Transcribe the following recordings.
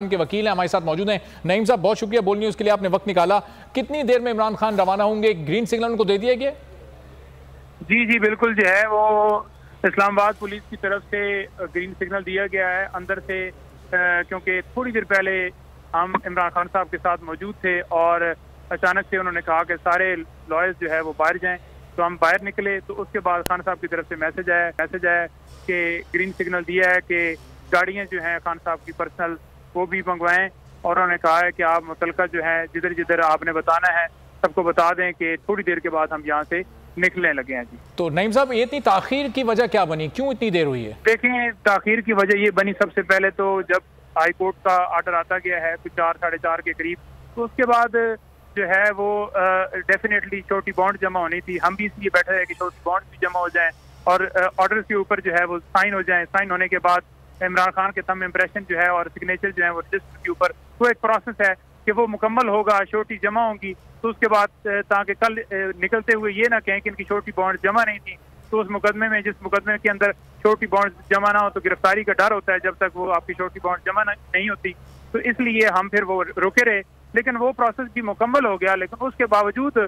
के वकील हैं, हमारे साथ मौजूद हैं। नईम साहब, बहुत शुक्रिया बोल न्यूज़ के लिए, आपने वक्त निकाला। कितनी देर में इमरान खान रवाना होंगे? ग्रीन सिग्नल उनको दे दिया गया? जी बिल्कुल, जो है वो इस्लामाबाद पुलिस की तरफ से ग्रीन सिग्नल दिया गया है अंदर से, क्योंकि थोड़ी देर पहले हम इमरान खान साहब के साथ मौजूद थे और अचानक से उन्होंने कहा कि सारे लॉयर्स जो है वो बाहर जाएं, तो हम बाहर निकले। तो उसके बाद खान साहब की तरफ से मैसेज आया कि ग्रीन सिग्नल दिया है कि गाड़ियाँ जो हैं खान साहब की पर्सनल वो भी मंगवाएं, और उन्होंने कहा है कि आप मुतलका जो है जिधर जिधर आपने बताना है सबको बता दें कि थोड़ी देर के बाद हम यहाँ से निकलने लगे हैं। जी तो नईम साहब, ये इतनी ताखीर की वजह क्या बनी, क्यों इतनी देर हुई है? देखें, ताखीर की वजह ये बनी, सबसे पहले तो जब हाई कोर्ट का आर्डर आता गया है कुछ 4 साढ़े 4 के करीब, तो उसके बाद जो है वो डेफिनेटली छोटी बॉन्ड जमा होनी थी। हम भी इसलिए बैठे हैं कि छोटी बॉन्ड भी जमा हो जाए और ऑर्डर के ऊपर जो है वो साइन हो जाए। साइन होने के बाद इमरान खान के थंब इम्प्रेशन जो है और सिग्नेचर जो है वो रजिस्टर के ऊपर, तो एक प्रोसेस है कि वो मुकम्मल होगा, छोटी जमा होंगी, तो उसके बाद ताकि कल निकलते हुए ये ना कहें कि इनकी छोटी बॉन्ड जमा नहीं थी, तो उस मुकदमे में, जिस मुकदमे के अंदर छोटी बॉन्ड जमा ना हो तो गिरफ्तारी का डर होता है जब तक वो आपकी छोटी बॉन्ड जमा नहीं होती। तो इसलिए हम फिर वो रुके रहे, लेकिन वो प्रोसेस भी मुकम्मल हो गया। लेकिन उसके बावजूद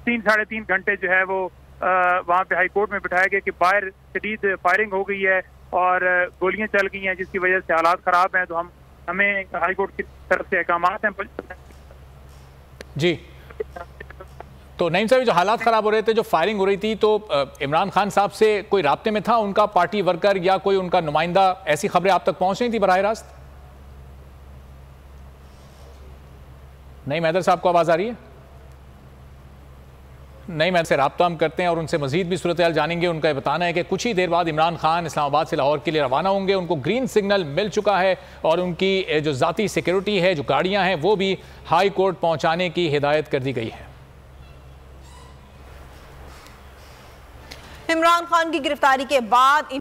3 साढ़े 3 घंटे जो है वो वहाँ पे हाई कोर्ट में बिठाया गया कि बाहर शदीद फायरिंग हो गई है और गोलियां चल गई हैं, जिसकी वजह से हालात खराब हैं। तो हमें हाई कोर्ट की तरफ से अहकामात हैं। जी, तो नईम साहब, जो हालात खराब हो रहे थे, जो फायरिंग हो रही थी, तो इमरान खान साहब से कोई राब्ते में था उनका पार्टी वर्कर या कोई उनका नुमाइंदा? ऐसी खबरें आप तक पहुंच रही थी बराह रास्त? नहीं, मैदर साहब को आवाज आ रही है? नहीं, मैं से रब्ता हम करते हैं और उनसे मजीद भी सूरत हाल जानेंगे। उनका बताना है कि कुछ ही देर बाद इमरान खान इस्लामाबाद से लाहौर के लिए रवाना होंगे। उनको ग्रीन सिग्नल मिल चुका है और उनकी जो ज़ाती सिक्योरिटी है, जो गाड़ियां हैं, वो भी हाई कोर्ट पहुंचाने की हिदायत कर दी गई है। इमरान खान की गिरफ्तारी के बाद